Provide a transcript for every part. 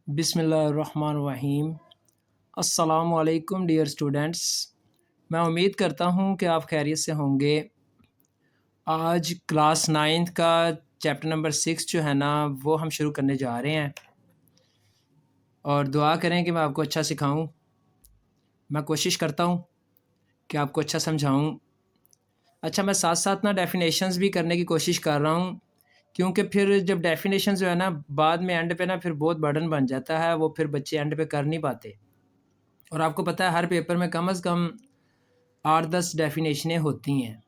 बिस्मिल्लाहिर्रहमानिर्रहीम। अस्सलामुअलैकुम dear students, मैं उम्मीद करता हूँ कि आप खैरियत से होंगे। आज क्लास 9th का चैप्टर नंबर 6 जो है ना वो हम शुरू करने जा रहे हैं और दुआ करें कि मैं आपको अच्छा सिखाऊं। मैं कोशिश करता हूँ कि आपको अच्छा समझाऊं। अच्छा, मैं साथ साथ ना डेफिनेशंस भी करने की कोशिश कर रहा हूँ, क्योंकि फिर जब डेफिनेशंस जो है ना बाद में एंड पे ना फिर बहुत बर्डन बन जाता है, वो फिर बच्चे एंड पे कर नहीं पाते। और आपको पता है हर पेपर में कम से कम 8-10 डेफिनेशनें होती हैं।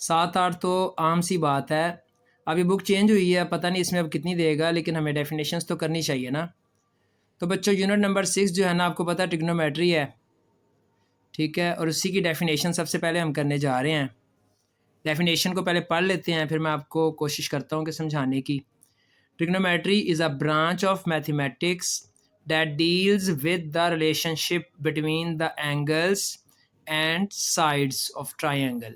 7-8 तो आम सी बात है। अभी बुक चेंज हुई है, पता नहीं इसमें अब कितनी देगा, लेकिन हमें डेफिनेशंस तो करनी चाहिए ना। तो बच्चों, यूनिट नंबर 6 जो है ना आपको पता है ट्रिग्नोमेट्री है, ठीक है। और उसी की डेफिनेशन सबसे पहले हम करने जा रहे हैं। डेफिनेशन को पहले पढ़ लेते हैं, फिर मैं आपको कोशिश करता हूँ कि समझाने की। Trigonometry is a branch of mathematics that deals with the relationship between the angles and sides of triangle,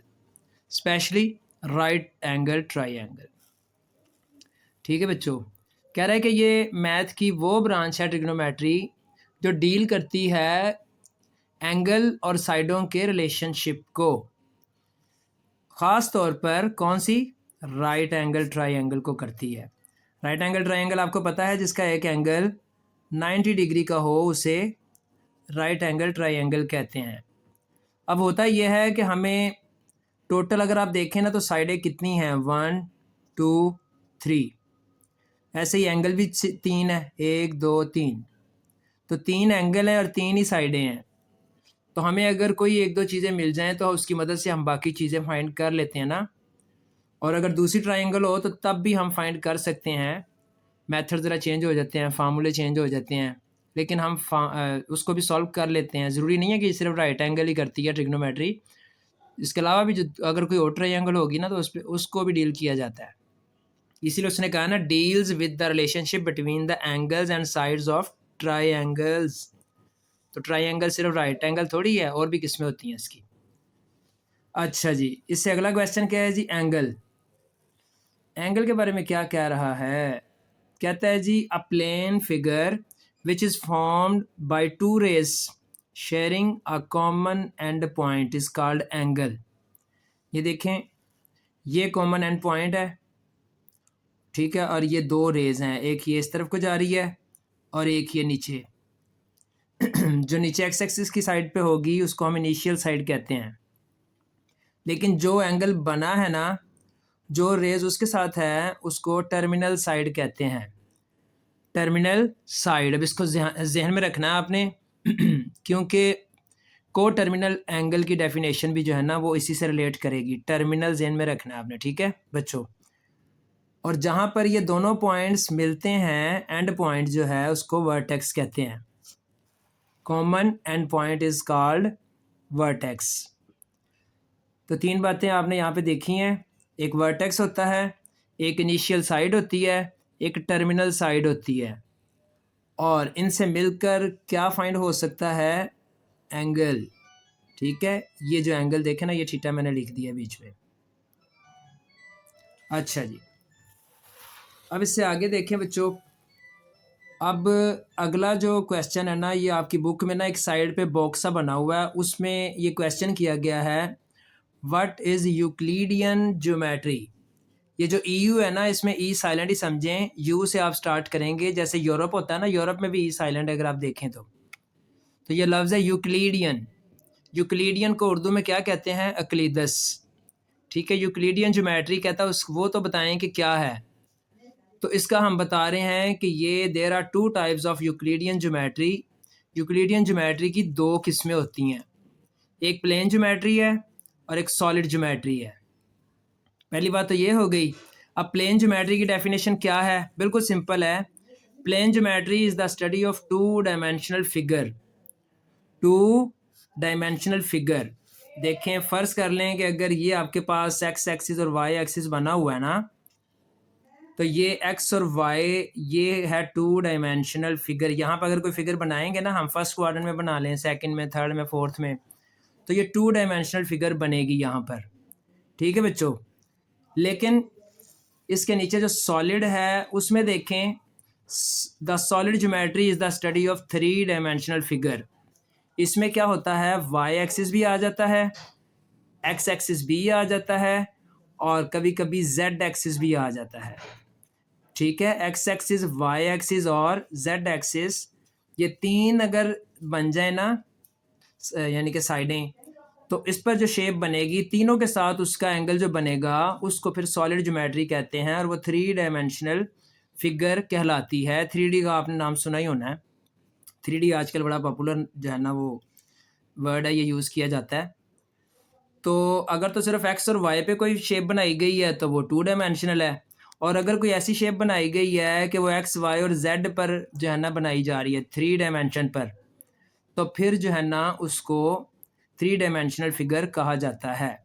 especially right angle triangle। ठीक है बच्चों, कह रहा है कि ये मैथ की वो ब्रांच है ट्रिग्नोमेट्री जो डील करती है एंगल और साइडों के रिलेशनशिप को। ख़ास तौर पर कौन सी? राइट एंगल ट्राइंगल को करती है। राइट एंगल ट्राइंगल आपको पता है, जिसका एक एंगल 90 डिग्री का हो उसे राइट एंगल ट्राइंगल कहते हैं। अब होता यह है कि हमें टोटल अगर आप देखें ना तो साइडें कितनी हैं, 1 2 3। ऐसे ही एंगल भी 3 है, 1 2 3। तो 3 एंगल हैं और 3 ही साइडें हैं। तो हमें अगर कोई एक दो चीज़ें मिल जाएं तो उसकी मदद से हम बाकी चीज़ें फाइंड कर लेते हैं ना। और अगर दूसरी ट्राइंगल हो तो तब भी हम फाइंड कर सकते हैं। मेथड ज़रा चेंज हो जाते हैं, फार्मूले चेंज हो जाते हैं, लेकिन हम उसको भी सॉल्व कर लेते हैं। ज़रूरी नहीं है कि सिर्फ राइट एंगल ही करती है ट्रिग्नोमेट्री। इसके अलावा भी जो अगर कोई और ट्राइंगल होगी ना तो उस पर उसको भी डील किया जाता है। इसीलिए उसने कहा ना, deals with the relationship between the angles and sides of triangles. तो ट्राइंगल सिर्फ राइट एंगल थोड़ी है, और भी किस्में होती हैं इसकी। अच्छा जी, इससे अगला क्वेश्चन क्या है जी? एंगल। एंगल के बारे में क्या कह रहा है? कहता है जी, a plane figure which is formed by two rays sharing a common end point is called angle. ये देखें, ये कॉमन एंड पॉइंट है, ठीक है, और ये दो रेज हैं, एक ये इस तरफ को जा रही है और एक ये नीचे। जो नीचे एक्स एक्सिस की साइड पे होगी उसको हम इनिशियल साइड कहते हैं। लेकिन जो एंगल बना है ना, जो रेज उसके साथ है, उसको टर्मिनल साइड कहते हैं। टर्मिनल साइड, अब इसको जहन में रखना है आपने क्योंकि को टर्मिनल एंगल की डेफिनेशन भी जो है ना वो इसी से रिलेट करेगी। टर्मिनल जहन में रखना है आपने, ठीक है बच्चों। और जहाँ पर ये दोनों पॉइंट्स मिलते हैं, एंड पॉइंट जो है उसको वर्टेक्स कहते हैं। Common end point is called vertex. तो 3 बातें आपने यहाँ पे देखी हैं। एक वर्टेक्स होता है, एक इनिशियल साइड होती है, एक टर्मिनल साइड होती है, और इनसे मिलकर क्या फाइंड हो सकता है? एंगल। ठीक है, ये जो एंगल देखे ना, ये थीटा मैंने लिख दिया बीच में। अच्छा जी, अब इससे आगे देखें बच्चों। अब अगला जो क्वेश्चन है ना, ये आपकी बुक में ना एक साइड पे बॉक्स सा बना हुआ है, उसमें ये क्वेश्चन किया गया है, व्हाट इज़ यूक्लिडियन ज्योमेट्री। ये जो EU है ना, इसमें ई साइलेंट ही समझें। यू से आप स्टार्ट करेंगे, जैसे यूरोप होता है ना, यूरोप में भी ई साइलेंट है अगर आप देखें तो ये लफ्ज़ है यूक्लिडियन। यूक्लिडियन को उर्दू में क्या कहते हैं? अक्लीदस। ठीक है, यूक्लिडियन ज्योमेट्री कहता है उस, वो तो बताएं कि क्या है। तो इसका हम बता रहे हैं कि ये there are 2 types of Euclidean geometry. Euclidean geometry की 2 किस्में होती हैं, एक प्लेन ज्योमेट्री है और एक सॉलिड ज्योमेट्री है। पहली बात तो ये हो गई। अब प्लेन ज्योमेट्री की डेफिनेशन क्या है? बिल्कुल सिंपल है। Plane geometry is the study of two dimensional figure. Two dimensional figure, देखें फ़र्ज़ कर लें कि अगर ये आपके पास एक्स एक्सिस और वाई एक्सिस बना हुआ है ना, तो ये एक्स और वाई ये है 2 डायमेंशनल फिगर। यहाँ पर अगर कोई फिगर बनाएंगे ना, हम फर्स्ट क्वाड्रेंट में बना लें, सेकंड में, थर्ड में, फोर्थ में, तो ये 2 डायमेंशनल फिगर बनेगी यहाँ पर। ठीक है बच्चों, लेकिन इसके नीचे जो सॉलिड है उसमें देखें, the solid geometry is the study of 3 dimensional figure. इसमें क्या होता है, वाई एक्सिस भी आ जाता है, एक्स एक्सिस भी आ जाता है, और कभी कभी जेड एक्सिस भी आ जाता है। ठीक है, एक्स एक्सिस, वाई एक्सिस और जेड एक्सिस, ये 3 अगर बन जाए ना, यानी कि साइडें, तो इस पर जो शेप बनेगी तीनों के साथ उसका एंगल जो बनेगा उसको फिर सॉलिड ज्योमेट्री कहते हैं, और वो 3 डायमेंशनल फिगर कहलाती है। 3D का आपने नाम सुना ही होना है। 3D आजकल बड़ा पॉपुलर जो है ना वो वर्ड है, ये यूज़ किया जाता है। तो अगर तो सिर्फ एक्स और वाई पे कोई शेप बनाई गई है तो वो 2 डायमेंशनल है, और अगर कोई ऐसी शेप बनाई गई है कि वो एक्स वाई और जेड पर जो है ना बनाई जा रही है 3 डायमेंशन पर, तो फिर जो है ना उसको 3 डायमेंशनल फिगर कहा जाता है।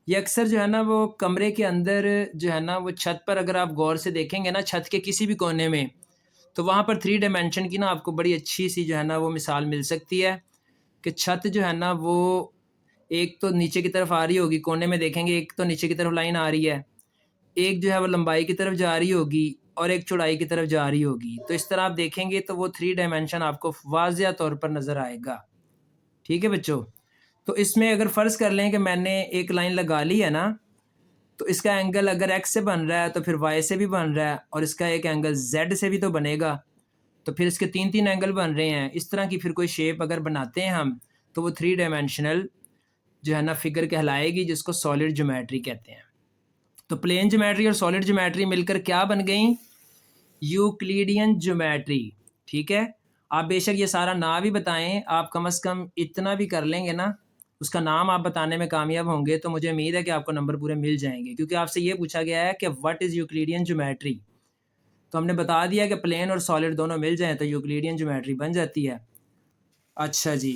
ये अक्सर जो है ना वो कमरे के अंदर जो है ना वो छत पर, अगर आप गौर से देखेंगे ना छत के किसी भी कोने में, तो वहाँ पर 3 डायमेंशन की ना आपको बड़ी अच्छी सी जो है ना वो मिसाल मिल सकती है कि छत जो है ना वो एक तो नीचे की तरफ आ रही होगी, कोने में देखेंगे एक तो नीचे की तरफ लाइन आ रही है, एक जो है वो लंबाई की तरफ जा रही होगी और एक चौड़ाई की तरफ जा रही होगी। तो इस तरह आप देखेंगे तो वो 3 डायमेंशन आपको वाज़िया तौर पर नज़र आएगा। ठीक है बच्चों, तो इसमें अगर फ़र्ज़ कर लें कि मैंने एक लाइन लगा ली है ना, तो इसका एंगल अगर एक्स से बन रहा है तो फिर वाई से भी बन रहा है, और इसका एक एंगल जेड से भी तो बनेगा, तो फिर इसके 3 एंगल बन रहे हैं। इस तरह की फिर कोई शेप अगर बनाते हैं हम, तो वो 3 डायमेंशनल जो है ना फिगर कहलाएगी, जिसको सॉलिड ज्योमेट्री कहते हैं। तो प्लेन ज्योमेट्री और सॉलिड ज्योमेट्री मिलकर क्या बन गई, यूक्लिडियन ज्योमेट्री। ठीक है, आप बेशक ये सारा ना भी बताएं, आप कम से कम इतना भी कर लेंगे ना, उसका नाम आप बताने में कामयाब होंगे, तो मुझे उम्मीद है कि आपको नंबर पूरे मिल जाएंगे, क्योंकि आपसे ये पूछा गया है कि व्हाट इज़ यूक्लिडियन ज्योमेट्री। तो हमने बता दिया कि प्लेन और सॉलिड दोनों मिल जाएं तो यूक्लिडियन ज्योमेट्री बन जाती है। अच्छा जी,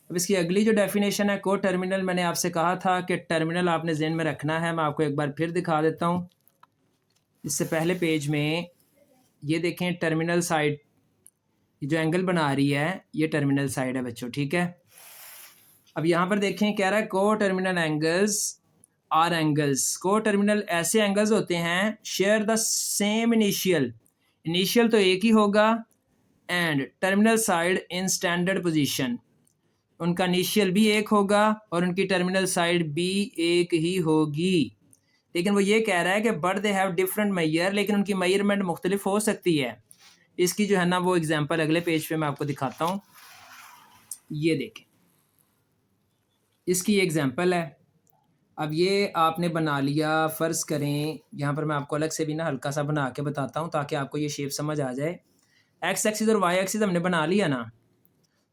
अब इसकी अगली जो डेफिनेशन है को टर्मिनल, मैंने आपसे कहा था कि टर्मिनल आपने ज़हन में रखना है। मैं आपको एक बार फिर दिखा देता हूँ। इससे पहले पेज में ये देखें, टर्मिनल साइड जो एंगल बना रही है ये टर्मिनल साइड है बच्चों। ठीक है, अब यहाँ पर देखें, कह रहा है को टर्मिनल एंगल्स आर एंगल्स। को टर्मिनल ऐसे एंगल्स होते हैं share the same initial, initial तो एक ही होगा, and terminal side in standard position, उनका इनिशियल भी एक होगा और उनकी टर्मिनल साइड भी एक ही होगी। लेकिन वो ये कह रहा है कि but they have different Maihar, लेकिन उनकी मेजरमेंट मुख्तलिफ हो सकती है। इसकी जो है ना वो एग्जांपल अगले पेज पे मैं आपको दिखाता हूँ। ये देखें, इसकी एग्जांपल है। अब ये आपने बना लिया, फ़र्ज़ करें यहाँ पर मैं आपको अलग से भी ना हल्का सा बना के बताता हूँ ताकि आपको ये शेप समझ आ जाए। एक्स एक्सिस और वाई एक्सिस हमने बना लिया ना।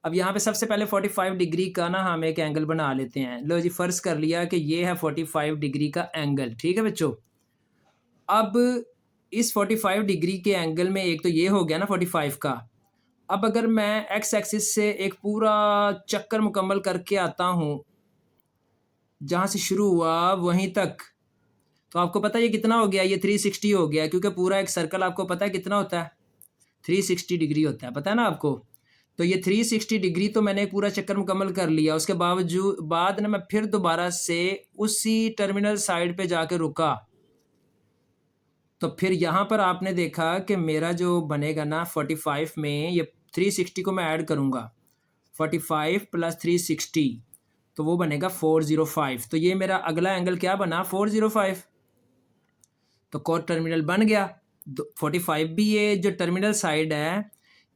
अब यहाँ पे सबसे पहले 45 डिग्री का ना हम एक एंगल बना लेते हैं। लो जी, फ़र्ज़ कर लिया कि ये है 45 डिग्री का एंगल। ठीक है बच्चों, अब इस 45 डिग्री के एंगल में एक तो ये हो गया ना 45 का। अब अगर मैं एक्स एक्सिस से एक पूरा चक्कर मुकम्मल करके आता हूँ, जहाँ से शुरू हुआ वहीं तक, तो आपको पता है ये कितना हो गया, ये 360 हो गया, क्योंकि पूरा एक सर्कल आपको पता है कितना होता है, 360 डिग्री होता है, पता है ना आपको। तो ये 360 डिग्री तो मैंने पूरा चक्कर मुकम्मल कर लिया। उसके बाद ना मैं फिर दोबारा से उसी टर्मिनल साइड पे जाके रुका, तो फिर यहाँ पर आपने देखा कि मेरा जो बनेगा ना 45 में, ये 360 को मैं ऐड करूँगा, 45 प्लस 360 तो वो बनेगा 405। तो ये मेरा अगला एंगल क्या बना, 405। तो कोट टर्मिनल बन गया। 45 भी, ये जो टर्मिनल साइड है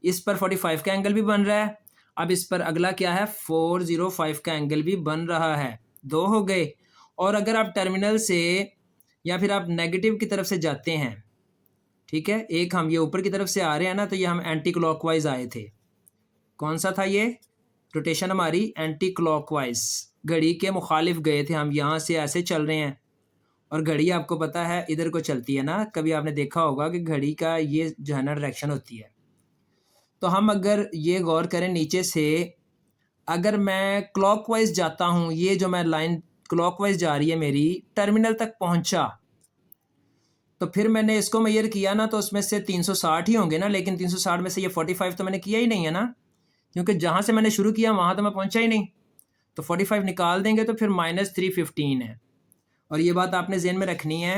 इस पर 45 का एंगल भी बन रहा है। अब इस पर अगला क्या है, 405 का एंगल भी बन रहा है। 2 हो गए। और अगर आप टर्मिनल से या फिर आप नेगेटिव की तरफ से जाते हैं, ठीक है, एक हम ये ऊपर की तरफ से आ रहे हैं ना, तो ये हम एंटी क्लॉकवाइज आए थे। कौन सा था ये, रोटेशन हमारी एंटी क्लॉकवाइज, घड़ी के मुखालिफ गए थे हम, यहाँ से ऐसे चल रहे हैं और घड़ी आपको पता है इधर को चलती है ना। कभी आपने देखा होगा कि घड़ी का ये जो है ना डायरेक्शन होती है। तो हम अगर ये गौर करें नीचे से, अगर मैं क्लॉकवाइज जाता हूँ, ये जो मैं लाइन क्लॉकवाइज जा रही है मेरी, टर्मिनल तक पहुँचा, तो फिर मैंने इसको मेजर किया ना, तो उसमें से 360 ही होंगे ना, लेकिन 360 में से ये 45 तो मैंने किया ही नहीं है ना, क्योंकि जहाँ से मैंने शुरू किया वहाँ तो मैं पहुँचा ही नहीं। तो 45 निकाल देंगे तो फिर -315 है। और ये बात आपने ज़हन में रखनी है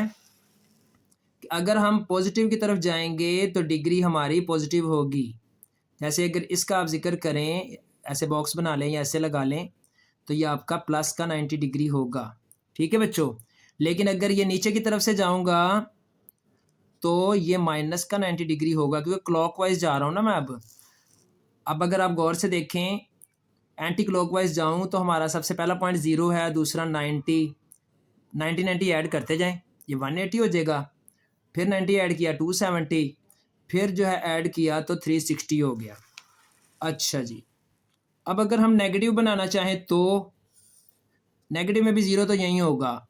अगर हम पॉजिटिव की तरफ जाएंगे तो डिग्री हमारी पॉजिटिव होगी। जैसे अगर इसका आप जिक्र करें, ऐसे बॉक्स बना लें या ऐसे लगा लें, तो ये आपका प्लस का 90 डिग्री होगा। ठीक है बच्चों। लेकिन अगर ये नीचे की तरफ से जाऊंगा तो ये माइनस का 90 डिग्री होगा, क्योंकि क्लॉकवाइज जा रहा हूँ ना मैं। अब अगर आप गौर से देखें, एंटी क्लॉकवाइज जाऊँ तो हमारा सबसे पहला पॉइंट 0 है, दूसरा 90, 90 ऐड करते जाएं, ये 180 हो जाएगा। फिर 90 ऐड किया 270, फिर जो है ऐड किया तो 360 हो गया। अच्छा जी, अब अगर हम नेगेटिव बनाना चाहें तो नेगेटिव में भी 0 तो यहीं होगा।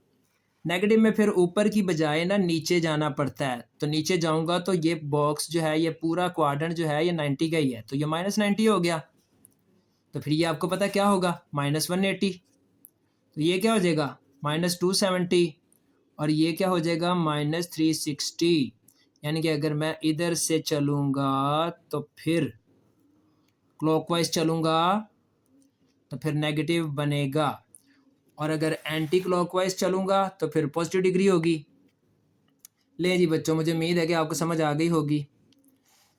नेगेटिव में फिर ऊपर की बजाय ना नीचे जाना पड़ता है, तो नीचे जाऊंगा तो ये बॉक्स जो है, ये पूरा क्वाड्रेंट जो है ये 90 का ही है, तो ये -90 हो गया। तो फिर ये आपको पता क्या होगा, -180। तो ये क्या हो जाएगा, -270, और ये क्या हो जाएगा, -360। यानी कि अगर मैं इधर से चलूँगा तो फिर क्लॉकवाइज चलूँगा तो फिर नेगेटिव बनेगा, और अगर एंटी क्लॉकवाइज चलूँगा तो फिर पॉजिटिव डिग्री होगी। ले जी बच्चों, मुझे उम्मीद है कि आपको समझ आ गई होगी।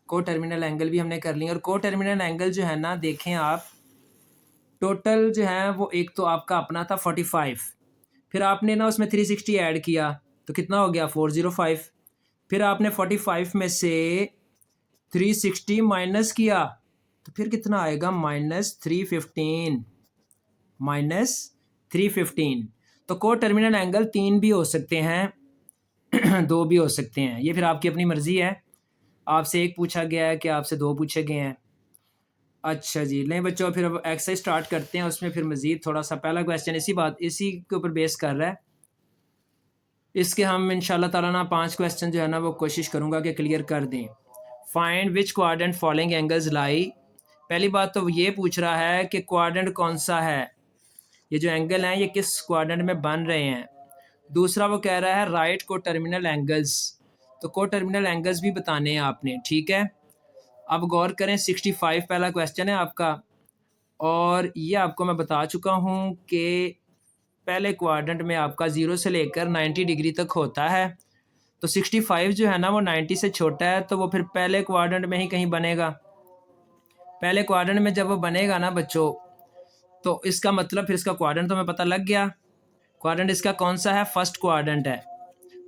को टर्मिनल एंगल भी हमने कर लिया, और को टर्मिनल एंगल जो है ना, देखें आप, टोटल जो है वो एक तो आपका अपना था 45, फिर आपने ना उसमें 360 ऐड किया तो कितना हो गया, 405। फिर आपने 45 में से 360 माइनस किया तो फिर कितना आएगा, -315, -315। तो को टर्मिनल एंगल 3 भी हो सकते हैं 2 भी हो सकते हैं, ये फिर आपकी अपनी मर्जी है। आपसे 1 पूछा गया है कि आपसे 2 पूछे गए हैं। अच्छा जी, नहीं बच्चों, फिर अब एक्सरसाइज स्टार्ट करते हैं। उसमें फिर मज़ीद थोड़ा सा पहला क्वेश्चन इसी के ऊपर बेस कर रहा है। इसके हम इंशाल्लाह ताला ना 5 क्वेश्चन जो है ना वो कोशिश करूँगा कि क्लियर कर दें। Find which quadrant following angles lie. पहली बात तो ये पूछ रहा है कि क्वाड्रेंट कौन सा है, ये जो एंगल हैं ये किस क्वाड्रेंट में बन रहे हैं। दूसरा वो कह रहा है राइट को टर्मिनल एंगल्स, तो को टर्मिनल एंगल्स भी बताने हैं आपने। ठीक है, अब गौर करें, 65 पहला क्वेश्चन है आपका, और ये आपको मैं बता चुका हूँ कि पहले क्वाड्रेंट में आपका 0 से लेकर 90 डिग्री तक होता है। तो 65 जो है ना वो 90 से छोटा है, तो वो फिर पहले क्वाड्रेंट में ही कहीं बनेगा। पहले क्वाड्रेंट में जब वो बनेगा ना बच्चों, तो इसका मतलब फिर इसका क्वाड्रेंट तो हमें पता लग गया। क्वाड्रेंट इसका कौन सा है, फर्स्ट क्वाड्रेंट है।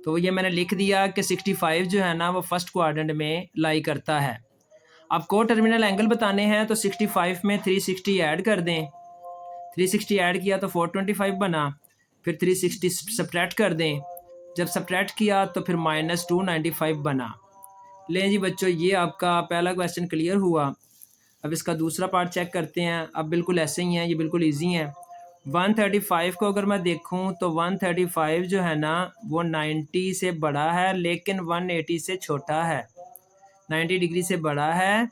तो ये मैंने लिख दिया कि 65 जो है ना वो फर्स्ट क्वाड्रेंट में लाई करता है। अब को टर्मिनल एंगल बताने हैं, तो 65 में 360 ऐड कर दें। 360 ऐड किया तो 425 बना, फिर 360 सब्ट्रैक्ट कर दें। जब सब्ट्रैक्ट किया तो फिर -295 बना। लें जी बच्चों, ये आपका पहला क्वेश्चन क्लियर हुआ। अब इसका दूसरा पार्ट चेक करते हैं। अब बिल्कुल ऐसे ही हैं, ये बिल्कुल ईजी हैं। 135 को अगर मैं देखूं तो 135 जो है ना वो 90 से बड़ा है लेकिन 180 से छोटा है। 90 डिग्री से बड़ा है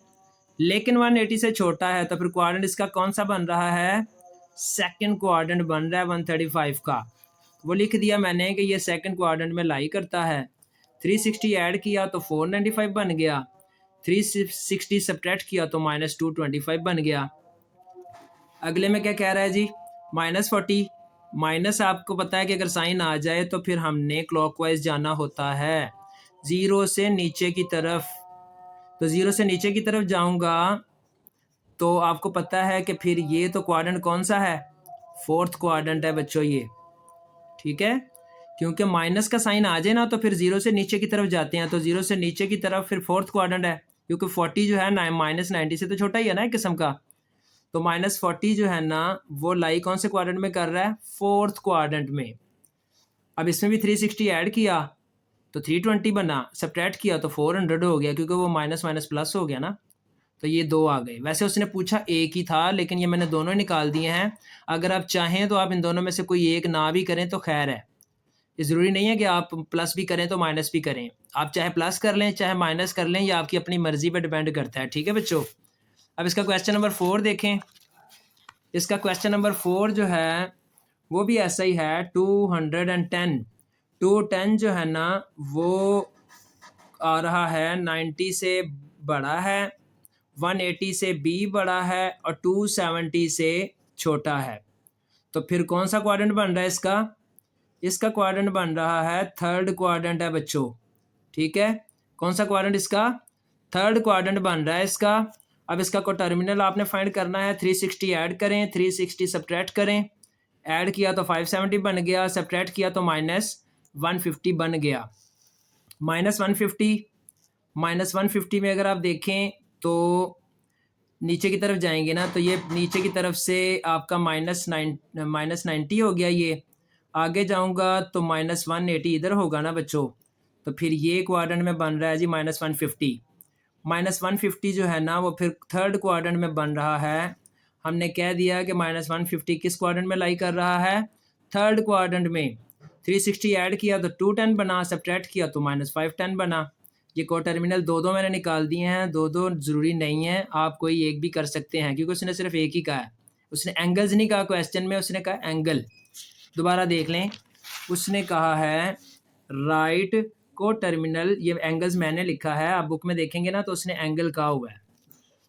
लेकिन 180 से छोटा है, तो फिर क्वाड्रेंट इसका कौन सा बन रहा है, सेकंड क्वाड्रेंट बन रहा है 135 का। वो लिख दिया मैंने कि ये सेकंड क्वाड्रेंट में लाई करता है। 360 ऐड किया तो 495 बन गया, 360 सब्ट्रैक्ट किया तो -225 बन गया। अगले में क्या कह रहा है जी, -40। माइनस आपको पता है कि अगर साइन आ जाए तो फिर हमने क्लॉकवाइज जाना होता है, 0 से नीचे की तरफ। तो 0 से नीचे की तरफ जाऊंगा तो आपको पता है कि फिर ये तो क्वाड्रेंट कौन सा है, फोर्थ क्वाड्रेंट है बच्चों ये। ठीक है, क्योंकि माइनस का साइन आ जाए ना तो फिर 0 से नीचे की तरफ जाते हैं, तो 0 से नीचे की तरफ फिर फोर्थ क्वाड्रेंट है, क्योंकि 40 जो है ना -90 से तो छोटा ही है ना एक किस्म का। तो -40 जो है ना वो लाई कौन से क्वाड्रेंट में कर रहा है, फोर्थ क्वाड्रेंट में। अब इसमें भी 360 ऐड किया तो 320 बना, सब्ट्रैक्ट किया तो 400 हो गया, क्योंकि वो माइनस माइनस प्लस हो गया ना, तो ये 2 आ गए। वैसे उसने पूछा एक ही था, लेकिन ये मैंने दोनों निकाल दिए हैं। अगर आप चाहें तो आप इन दोनों में से कोई एक ना भी करें तो खैर है, ये ज़रूरी नहीं है कि आप प्लस भी करें तो माइनस भी करें। आप चाहे प्लस कर लें चाहे माइनस कर लें, ये आपकी अपनी मर्जी पर डिपेंड करता है। ठीक है बच्चों, अब इसका क्वेश्चन नंबर 4 देखें। इसका क्वेश्चन नंबर 4 जो है वो भी ऐसा ही है, 210। 210 जो है ना वो आ रहा है 90 से बड़ा है, 180 से भी बड़ा है, और 270 से छोटा है। तो फिर कौन सा क्वाड्रेंट बन रहा है इसका क्वाड्रेंट बन रहा है थर्ड क्वाड्रेंट है बच्चों। ठीक है, कौन सा क्वाड्रेंट इसका? थर्ड क्वाड्रेंट बन रहा है इसका। अब इसका को टर्मिनल आपने फाइंड करना है। 360 ऐड करें, 360 सब्ट्रैक्ट करें। ऐड किया तो 570 बन गया, सब्ट्रैक्ट किया तो -150 बन गया। -150 में अगर आप देखें तो नीचे की तरफ जाएंगे ना, तो ये नीचे की तरफ से आपका -90 हो गया। ये आगे जाऊंगा तो -180 इधर होगा ना बच्चों, तो फिर ये क्वाड्रेंट में बन रहा है जी -150। -150 जो है ना वो फिर थर्ड क्वाड्रेंट में बन रहा है। हमने कह दिया कि -150 किस क्वाड्रेंट में लाई कर रहा है? थर्ड क्वाड्रेंट में। 360 ऐड किया तो 210 बना, सब्ट्रैक्ट किया तो -510 बना। ये को टर्मिनल दो मैंने निकाल दिए हैं। दो ज़रूरी नहीं है, आप कोई एक भी कर सकते हैं, क्योंकि उसने सिर्फ एक ही कहा है। उसने एंगल्स नहीं कहा क्वेश्चन में, उसने कहा एंगल। दोबारा देख लें, उसने कहा है राइट को टर्मिनल, ये एंगल्स मैंने लिखा है, आप बुक में देखेंगे ना तो उसने एंगल कहा हुआ है।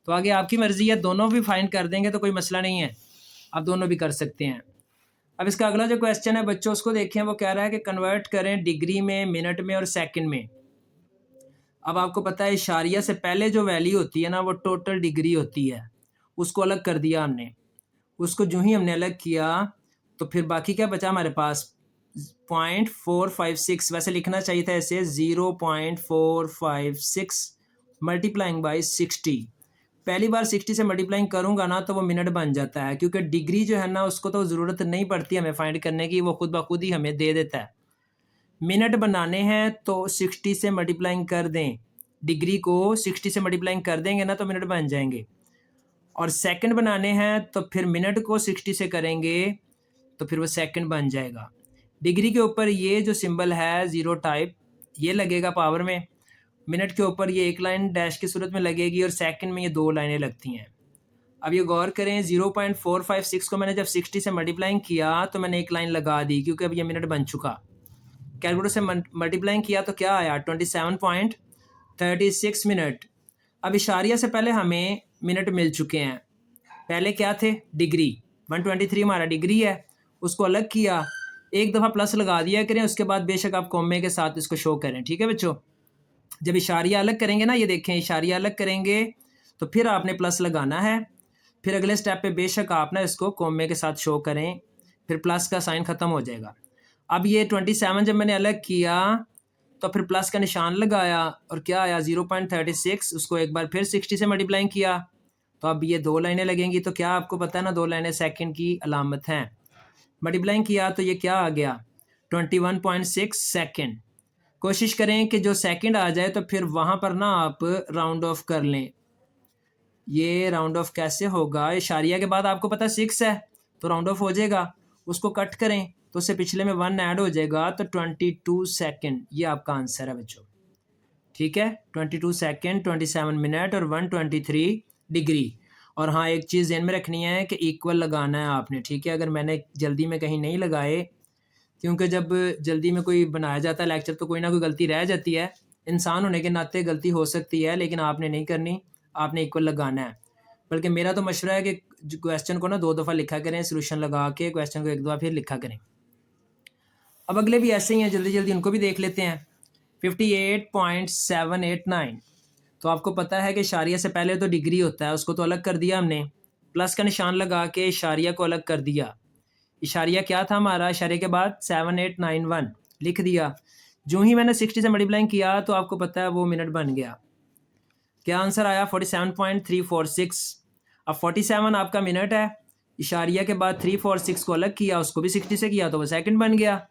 तो आगे आपकी मर्जी है, दोनों भी फाइंड कर देंगे तो कोई मसला नहीं है, आप दोनों भी कर सकते हैं। अब इसका अगला जो क्वेश्चन है बच्चों उसको देखें, वो कह रहा है कि कन्वर्ट करें डिग्री में, मिनट में और सेकंड में। अब आपको पता है इशारिया से पहले जो वैल्यू होती है ना वो टोटल डिग्री होती है, उसको अलग कर दिया हमने। उसको जो ही हमने अलग किया तो फिर बाकी क्या बचा हमारे पास? 0.456, वैसे लिखना चाहिए था ऐसे 0.456 मल्टीप्लाइंग बाई 60। पहली बार 60 से मल्टीप्लाइंग करूंगा ना तो वो मिनट बन जाता है, क्योंकि डिग्री जो है ना उसको तो ज़रूरत नहीं पड़ती हमें फाइंड करने की, वो खुद ब खुद ही हमें दे देता है। मिनट बनाने हैं तो 60 से मल्टीप्लाइंग कर दें, डिग्री को 60 से मल्टीप्लाइंग कर देंगे ना तो मिनट बन जाएंगे। और सेकंड बनाने हैं तो फिर मिनट को 60 से करेंगे तो फिर वो सेकंड बन जाएगा। डिग्री के ऊपर ये जो सिंबल है 0 टाइप, ये लगेगा पावर में। मिनट के ऊपर ये एक लाइन डैश की सूरत में लगेगी और सेकंड में ये 2 लाइनें लगती हैं। अब ये गौर करें, 0.456 को मैंने जब 60 से मल्टीप्लाइंग किया तो मैंने एक लाइन लगा दी, क्योंकि अब ये मिनट बन चुका। कैलकुलेटर से मल्टीप्लाइंग किया तो क्या आया? 27.36 मिनट। अब इशारिया से पहले हमें मिनट मिल चुके हैं, पहले क्या थे? डिग्री। 123 हमारा डिग्री है, उसको अलग किया, एक दफ़ा प्लस लगा दिया करें, उसके बाद बेशक आप कॉमे के साथ इसको शो करें। ठीक है बच्चों, जब इशारिया अलग करेंगे ना, ये देखें इशारिया अलग करेंगे तो फिर आपने प्लस लगाना है, फिर अगले स्टेप पे बेशक आप ना इसको कॉमे के साथ शो करें, फिर प्लस का साइन ख़त्म हो जाएगा। अब ये 27 जब मैंने अलग किया तो फिर प्लस का निशान लगाया और क्या आया? 0.36। उसको एक बार फिर 60 से मल्टीप्लाइंग किया तो अब ये 2 लाइनें लगेंगी। तो क्या आपको पता है ना, 2 लाइनें सेकंड की अलामत हैं। मल्टीप्लाइंग किया तो ये क्या आ गया? 21.6 सेकंड। कोशिश करें कि जो सेकंड आ जाए तो फिर वहाँ पर ना आप राउंड ऑफ कर लें। ये राउंड ऑफ कैसे होगा? इशारिया के बाद आपको पता 6 है तो राउंड ऑफ हो जाएगा, उसको कट करें तो उससे पिछले में 1 ऐड हो जाएगा तो 22 सेकंड। ये आपका आंसर है बच्चों। ठीक है, 22 सेकंड, 27 मिनट और 123 डिग्री। और हाँ, एक चीज़ ध्यान में रखनी है कि इक्वल लगाना है आपने। ठीक है, अगर मैंने जल्दी में कहीं नहीं लगाए, क्योंकि जब जल्दी में कोई बनाया जाता है लेक्चर तो कोई ना कोई गलती रह जाती है, इंसान होने के नाते गलती हो सकती है, लेकिन आपने नहीं करनी, आपने इक्वल लगाना है। बल्कि मेरा तो मशवरा है कि क्वेश्चन को ना 2 दफ़ा लिखा करें, सोल्यूशन लगा के क्वेश्चन को 1 दफ़ा फिर लिखा करें। अब अगले भी ऐसे ही हैं, जल्दी जल्दी उनको भी देख लेते हैं। 58.789, तो आपको पता है कि इशारिया से पहले तो डिग्री होता है, उसको तो अलग कर दिया हमने, प्लस का निशान लगा के इशारिया को अलग कर दिया। इशारिया क्या था हमारा? इशारे के बाद 7891 लिख दिया। जो ही मैंने 60 से मल्टीप्लाइंग किया तो आपको पता है वो मिनट बन गया। क्या आंसर आया? 47.346। अब 47 आपका मिनट है, इशारिया के बाद 346 को अलग किया, उसको भी 60 से किया तो वो सेकंड बन गया।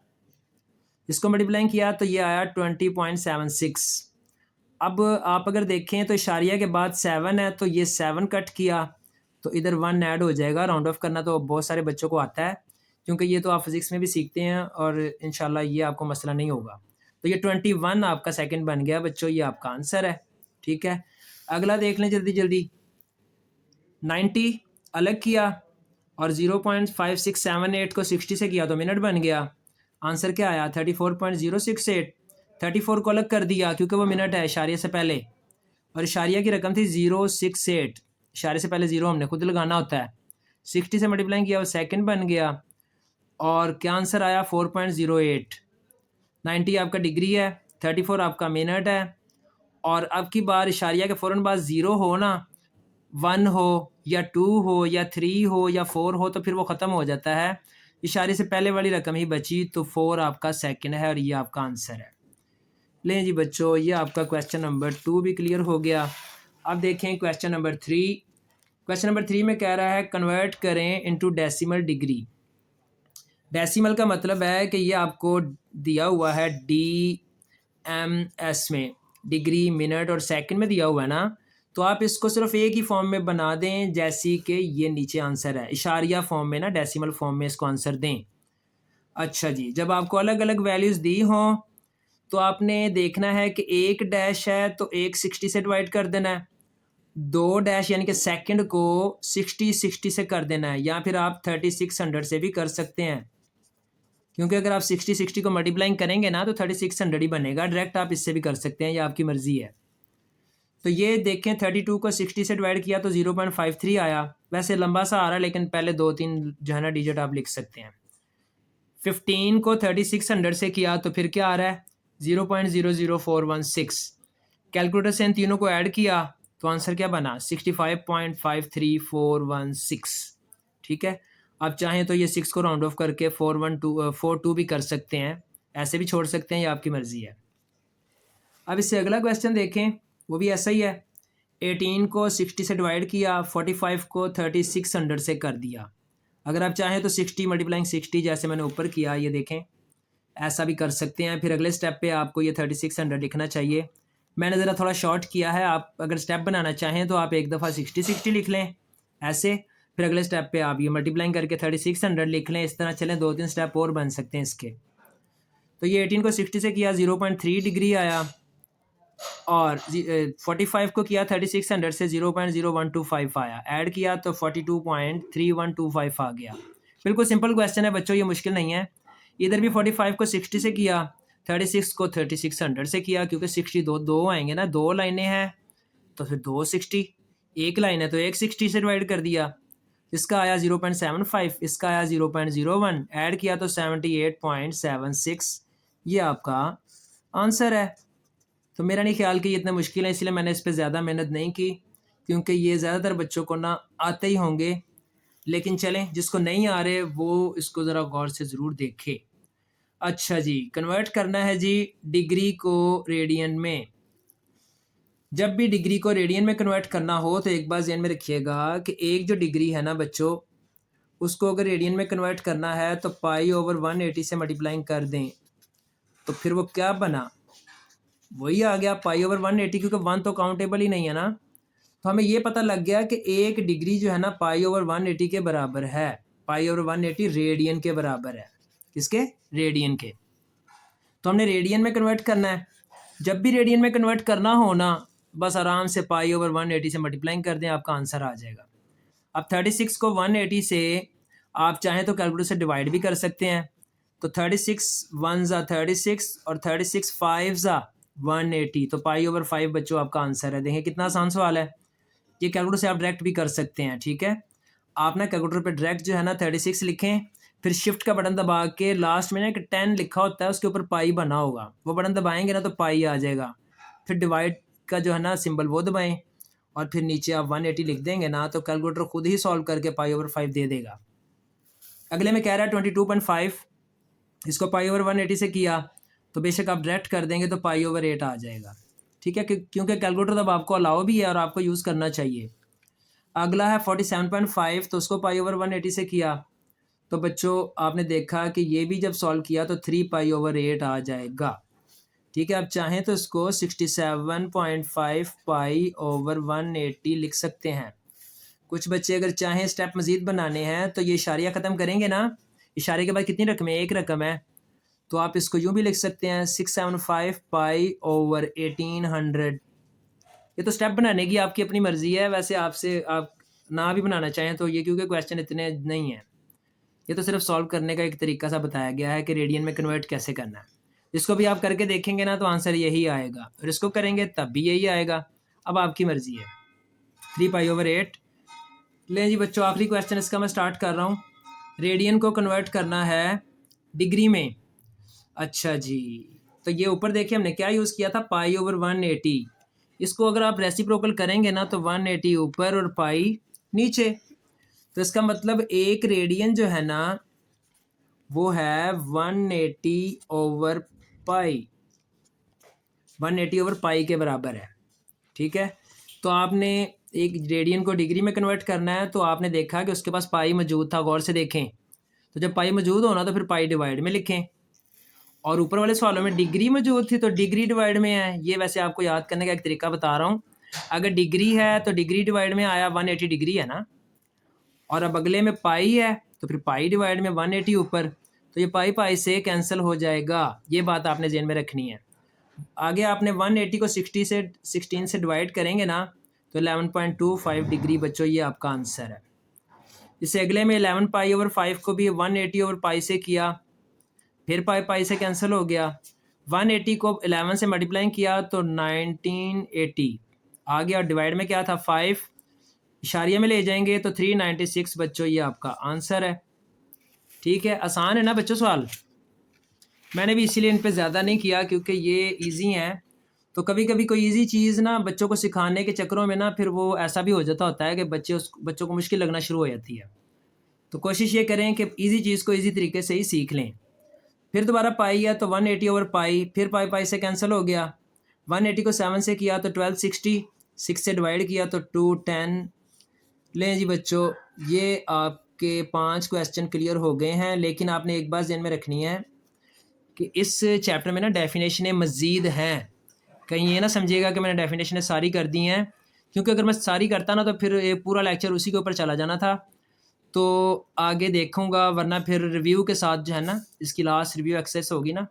इसको मल्टीप्लाइंग किया तो ये आया 20.76। अब आप अगर देखें तो इशारिया के बाद 7 है तो ये 7 कट किया तो इधर 1 ऐड हो जाएगा। राउंड ऑफ करना तो बहुत सारे बच्चों को आता है, क्योंकि ये तो आप फिज़िक्स में भी सीखते हैं और इंशाल्लाह ये आपको मसला नहीं होगा। तो ये 21 आपका सेकंड बन गया बच्चों, ये आपका आंसर है। ठीक है, अगला देख लें जल्दी जल्दी। 90 अलग किया और 0.5678 को 60 से किया तो मिनट बन गया। आंसर क्या आया? 34.068। 34 को अलग कर दिया क्योंकि वो मिनट है इशारे से पहले, और इशारिया की रकम थी 068। इशारे से पहले 0 हमने खुद लगाना होता है। 60 से मल्टीप्लाइंग किया वो सेकंड बन गया और क्या आंसर आया? 4.08। 90 आपका डिग्री है, 34 आपका मिनट है। और अब की बार इशारिया के फ़ौरन बाद 0 हो ना, 1 हो या 2 हो या 3 हो या 4 हो तो फिर वो ख़त्म हो जाता है। इशारे से पहले वाली रकम ही बची, तो 4 आपका सेकंड है और ये आपका आंसर है। लें जी बच्चों, ये आपका क्वेश्चन नंबर 2 भी क्लियर हो गया। अब देखें क्वेश्चन नंबर 3। क्वेश्चन नंबर 3 में कह रहा है कन्वर्ट करें इनटू डेसिमल डिग्री। डेसिमल का मतलब है कि ये आपको दिया हुआ है DMS में, डिग्री, मिनट और सेकंड में दिया हुआ है ना, तो आप इसको सिर्फ एक ही फॉर्म में बना दें जैसी कि ये नीचे आंसर है, इशारिया फॉर्म में ना, डेसिमल फॉर्म में इसको आंसर दें। अच्छा जी, जब आपको अलग अलग वैल्यूज़ दी हों तो आपने देखना है कि एक डैश है तो एक 60 से डिवाइड कर देना है, 2 डैश यानी कि सेकंड को 60 से कर देना है, या फिर आप 3600 से भी कर सकते हैं, क्योंकि अगर आप 60 को मल्टीप्लाइंग करेंगे ना तो 3600 ही बनेगा। डायरेक्ट आप इससे भी कर सकते हैं, ये आपकी मर्ज़ी है। तो ये देखें 32 को 60 से डिवाइड किया तो 0.53 आया। वैसे लंबा सा आ रहा है लेकिन पहले 2-3 जो है ना डिजिट आप लिख सकते हैं। 15 को 3600 से किया तो फिर क्या आ रहा है, 0.00416। कैलकुलेटर से इन तीनों को ऐड किया तो आंसर क्या बना, 65.53416। ठीक है, आप चाहें तो ये 6 को राउंड ऑफ करके 42 भी कर सकते हैं, ऐसे भी छोड़ सकते हैं, ये आपकी मर्ज़ी है। अब इससे अगला क्वेश्चन देखें, वो भी ऐसा ही है। 18 को 60 से डिवाइड किया, 45 को 3600 से कर दिया। अगर आप चाहें तो 60 मल्टीप्लाइंग 60 जैसे मैंने ऊपर किया, ये देखें, ऐसा भी कर सकते हैं। फिर अगले स्टेप पे आपको ये 3600 लिखना चाहिए। मैंने ज़रा थोड़ा शॉर्ट किया है, आप अगर स्टेप बनाना चाहें तो आप एक दफ़ा 60 लिख लें ऐसे, फिर अगले स्टेप पे आप ये मल्टीप्लाइंग करके 3600 लिख लें। इस तरह चलें, 2-3 स्टेप और बन सकते हैं इसके। तो ये 18 को 60 से किया 0.3 डिग्री आया, और 45 को किया 3600 से 0.0125 आया, ऐड किया तो 42.3125 आ गया। बिल्कुल सिंपल क्वेश्चन है बच्चों, ये मुश्किल नहीं है। इधर भी 45 को 60 से किया, 36 को 3600 से किया, क्योंकि 60 दो आएंगे ना, 2 लाइनें हैं तो फिर 2 60, एक लाइन है तो एक 60 से डिवाइड कर दिया। इसका आया 0.75, इसका आया 0.01, ऐड किया तो 78.76, ये आपका आंसर है। तो मेरा नहीं ख्याल कि ये इतना मुश्किल है, इसलिए मैंने इस पर ज़्यादा मेहनत नहीं की, क्योंकि ये ज़्यादातर बच्चों को ना आते ही होंगे। लेकिन चलें, जिसको नहीं आ रहे वो इसको ज़रा गौर से ज़रूर देखे। अच्छा जी, कन्वर्ट करना है जी डिग्री को रेडियन में। जब भी डिग्री को रेडियन में कन्वर्ट करना हो तो एक बात ध्यान में रखिएगा कि एक जो डिग्री है ना बच्चों, उसको अगर रेडियन में कन्वर्ट करना है तो π/180 से मल्टीप्लाइंग कर दें, तो फिर वो क्या बना, वही आ गया π/180, क्योंकि 1 तो काउंटेबल ही नहीं है ना। तो हमें ये पता लग गया कि एक डिग्री जो है ना π/180 के बराबर है, π/180 रेडियन के बराबर है। किसके, रेडियन के। तो हमने रेडियन में कन्वर्ट करना है। जब भी रेडियन में कन्वर्ट करना हो ना, बस आराम से π/180 से मल्टीप्लाइंग कर दें, आपका आंसर आ जाएगा। अब 36 को 180 से आप चाहें तो कैलकुलेटर से डिवाइड भी कर सकते हैं, तो 36 1 36 और 36 5 180, तो π/5 बच्चों आपका आंसर है। देखें कितना आसान सवाल है, ये कैलकुलेटर से आप डायरेक्ट भी कर सकते हैं। ठीक है, आप ना कैलकुलेटर पे डायरेक्ट जो है ना 36 लिखें, फिर शिफ्ट का बटन दबा के लास्ट में ना एक 10 लिखा होता है, उसके ऊपर पाई बना होगा, वो बटन दबाएंगे ना तो पाई आ जाएगा। फिर डिवाइड का जो है ना सिंबल वो दबाएं, और फिर नीचे आप 180 लिख देंगे ना, तो कैलकुलेटर खुद ही सॉल्व करके π/5 दे देगा। अगले में कह रहा है 22.5, इसको π/180 से किया तो बेशक आप डायरेक्ट कर देंगे तो π/8 आ जाएगा। ठीक है, क्योंकि कैलकुलेटर तब आपको अलाउ भी है और आपको यूज़ करना चाहिए। अगला है 47.5, तो उसको π/180 से किया तो बच्चों आपने देखा कि ये भी जब सॉल्व किया तो 3π/8 आ जाएगा। ठीक है, आप चाहें तो इसको 67.5 π/180 लिख सकते हैं। कुछ बच्चे अगर चाहें स्टेप मज़ीद बनाने हैं तो ये इशारिया ख़त्म करेंगे ना, इशारे के बाद कितनी रकम है, एक रकम है, तो आप इसको यूँ भी लिख सकते हैं 675 π/1800। ये तो स्टेप बनाने की आपकी अपनी मर्ज़ी है, वैसे आपसे आप ना भी बनाना चाहें तो ये, क्योंकि क्वेश्चन इतने नहीं हैं, ये तो सिर्फ सॉल्व करने का एक तरीका सा बताया गया है कि रेडियन में कन्वर्ट कैसे करना है। इसको भी आप करके देखेंगे ना तो आंसर यही आएगा, और इसको करेंगे तब भी यही आएगा। अब आपकी मर्ज़ी है। 3π/8। लें जी बच्चों, आखिरी क्वेश्चन इसका मैं स्टार्ट कर रहा हूँ। रेडियन को कन्वर्ट करना है डिग्री में। अच्छा जी, तो ये ऊपर देखिए हमने क्या यूज़ किया था, पाई ओवर 180। इसको अगर आप रेसिप्रोकल करेंगे ना तो 180 ऊपर और पाई नीचे। तो इसका मतलब एक रेडियन जो है ना वो है 180 ओवर पाई, 180 ओवर पाई के बराबर है। ठीक है, तो आपने एक रेडियन को डिग्री में कन्वर्ट करना है, तो आपने देखा कि उसके पास पाई मौजूद था, गौर से देखें। तो जब पाई मौजूद होना तो फिर पाई डिवाइड में लिखें, और ऊपर वाले सवालों में डिग्री मौजूद थी तो डिग्री डिवाइड में है। ये वैसे आपको याद करने का एक तरीका बता रहा हूँ। अगर डिग्री है तो डिग्री डिवाइड में आया 180 डिग्री है ना, और अब अगले में पाई है तो फिर पाई डिवाइड में 180 ऊपर, तो ये पाई पाई से कैंसिल हो जाएगा। ये बात आपने जेन में रखनी है। आगे आपने 180 को 16 से डिवाइड करेंगे ना तो 11.25 डिग्री बच्चों, ये आपका आंसर है। इससे अगले में 11 पाई ओवर 5 को भी 180 ओवर पाई से किया, फिर पाई पाई से कैंसिल हो गया। 180 को 11 से मल्टीप्लाई किया तो 1980 आ गया, और डिवाइड में क्या था 5, इशारिया में ले जाएंगे तो 396 बच्चों, ये आपका आंसर है। ठीक है, आसान है ना बच्चों सवाल। मैंने भी इसीलिए इन पे ज़्यादा नहीं किया क्योंकि ये इजी हैं। तो कभी कभी कोई इजी चीज़ ना बच्चों को सिखाने के चक्करों में ना फिर वो ऐसा भी हो जाता होता है कि बच्चों को मुश्किल लगना शुरू हो जाती है। तो कोशिश ये करें कि इजी चीज़ को इजी तरीके से ही सीख लें। फिर दोबारा पाई है तो 180 ओवर पाई, फिर पाई पाई से कैंसिल हो गया। 180 को 7 से किया तो 1260, 6 से डिवाइड किया तो 210। लें जी बच्चों, ये आपके 5 क्वेश्चन क्लियर हो गए हैं। लेकिन आपने एक बात ध्यान में रखनी है कि इस चैप्टर में ना डेफिनेशनें मज़ीद हैं। कहीं ये ना समझिएगा कि मैंने डेफिनेशनें सारी कर दी हैं, क्योंकि अगर मैं सारी करता ना तो फिर एक पूरा लेक्चर उसी के ऊपर चला जाना था। तो आगे देखूंगा, वरना फिर रिव्यू के साथ जो है ना, इसकी लास्ट रिव्यू एक्सेस होगी ना,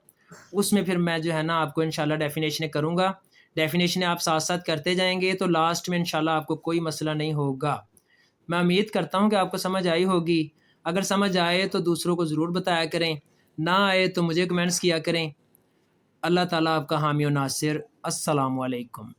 उसमें फिर मैं जो है ना आपको इंशाल्लाह डेफिनेशनें करूँगा। डेफिनेशनें आप साथ साथ करते जाएंगे तो लास्ट में इंशाल्लाह आपको कोई मसला नहीं होगा। मैं उम्मीद करता हूँ कि आपको समझ आई होगी। अगर समझ आए तो दूसरों को ज़रूर बताया करें, ना आए तो मुझे कमेंट्स किया करें। अल्लाह ताला आपका हामी और नासिर। अस्सलामु अलैकुम।